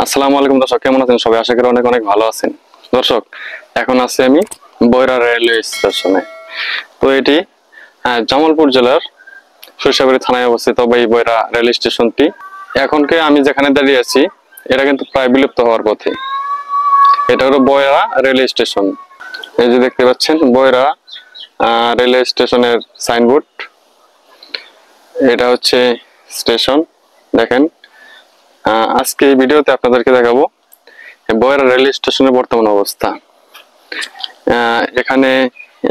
আসসালামু আলাইকুম দর্শক, কেমন আছেন সবাই? আশা করি অনেক অনেক ভালো আছেন। দর্শক, এখন আছি আমি বৈরা রেলওয়ে স্টেশনে। তো এটি জামালপুর জেলার সরিষাবাড়ি থানায় অবস্থিত এই বৈরা রেল স্টেশনটি। এখনকে আমি যেখানে দাঁড়িয়ে আছি এটা কিন্তু প্রায় বিলুপ্ত হওয়ার পথে। এটা হলো বৈরা রেলওয়ে স্টেশন। এই যে দেখতে পাচ্ছেন বৈরা রেলওয়ে স্টেশনের সাইনবোর্ড। এটা হচ্ছে স্টেশন। দেখেন, আজকে এই ভিডিওতে আপনাদেরকে দেখাবো বৈরা রেল স্টেশনের বর্তমান অবস্থা। এখানে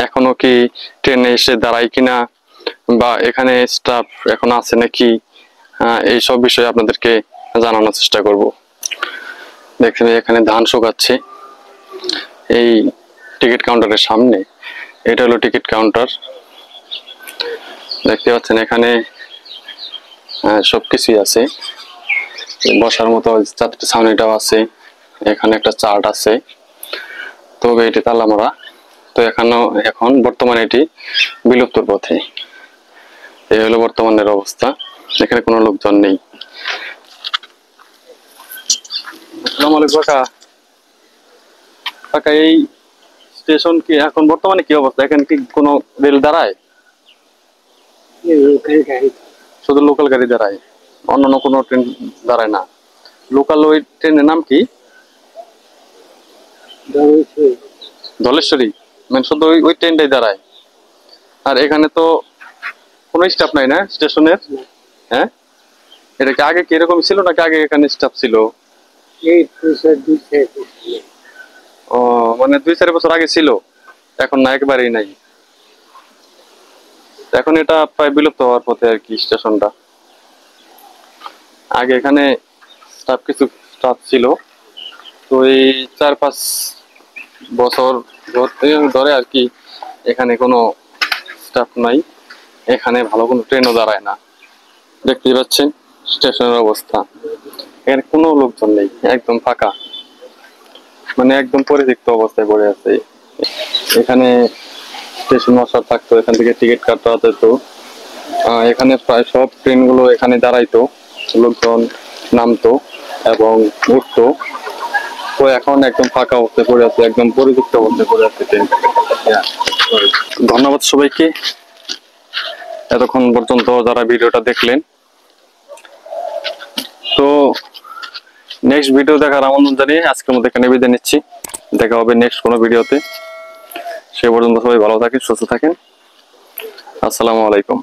এখনো কি ট্রেন এসে দাঁড়ায় কিনা, বা এখানে স্টাফ এখন আছে নাকি, এই সব বিষয়ে আপনাদেরকে জানানোর চেষ্টা করব। দেখছেন এখানে ধান শুকাচ্ছে এই টিকিট কাউন্টারের সামনে। এটা হলো টিকিট কাউন্টার। দেখতে পাচ্ছেন এখানে সবকিছুই আছে, বসার মতো যাত্রী ছাউনিটাও আছে, এখানে একটা চার্ট আছে, তবে এটি তালা মারা। তো এখন বর্তমানে এটি বিলুপ্তর পথে। এই হলো বর্তমানের অবস্থা, এখানে কোনো লোকজন নেই। আসসালামু আলাইকুম কাকা। কাকা, এই স্টেশন কি এখন বর্তমানে কি অবস্থা? এখানে কি কোনো রেল দাঁড়ায়? শুধু লোকাল গাড়ি দাঁড়ায়, অন্যান্য কোনো ট্রেন দাঁড়ায় না? লোকাল ওই ট্রেনের নাম কি? ধলেশ্বরী। মানে শুধু ওই ট্রেনটাই দাঁড়ায়, আর এখানে তো কোনো স্টাফ নাই না স্টেশনের? হ্যাঁ, এটা কি আগে কিরকম ছিল, নাকি আগে এখানে স্টাফ ছিল? ও, মানে 2-4 বছর আগে ছিল, এখন না একেবারেই নাই। এখন এটা প্রায় বিলুপ্ত হওয়ার পথে আর কি স্টেশনটা। আগে এখানে কিছু স্টাফ ছিল, তো এই 4-5 বছর ধরে আর কি এখানে কোনো স্টাফ নাই। এখানে ভালো কোনো ট্রেনও দাঁড়ায় না। দেখতেই পাচ্ছেন স্টেশনের অবস্থা, এখানে কোনো লোকজন নেই, একদম ফাঁকা, মানে একদম পরিত্যক্ত অবস্থায় পড়ে আছে। এখানে স্টেশন মাস্টার থাকতো, এখান থেকে টিকিট কাটতে হতো। এখানে প্রায় সব ট্রেনগুলো এখানে দাঁড়াইতো, লোকজন নামতো এবং উঠতো। তো এখন একদম ফাঁকা অবস্থায় পড়ে আছে, একদম পরিত্যক্ত অবস্থায় পড়ে আছে ট্রেনটা। ধন্যবাদ সবাইকে এতক্ষণ পর্যন্ত যারা ভিডিওটা দেখলেন। তো নেক্সট ভিডিও দেখার আমন্ত্রণ জানিয়ে আজকের মধ্যে এখানে বিদায় নিচ্ছি। দেখা হবে নেক্সট কোনো ভিডিওতে। সে পর্যন্ত সবাই ভালো থাকেন, সুস্থ থাকেন। আসসালামু আলাইকুম।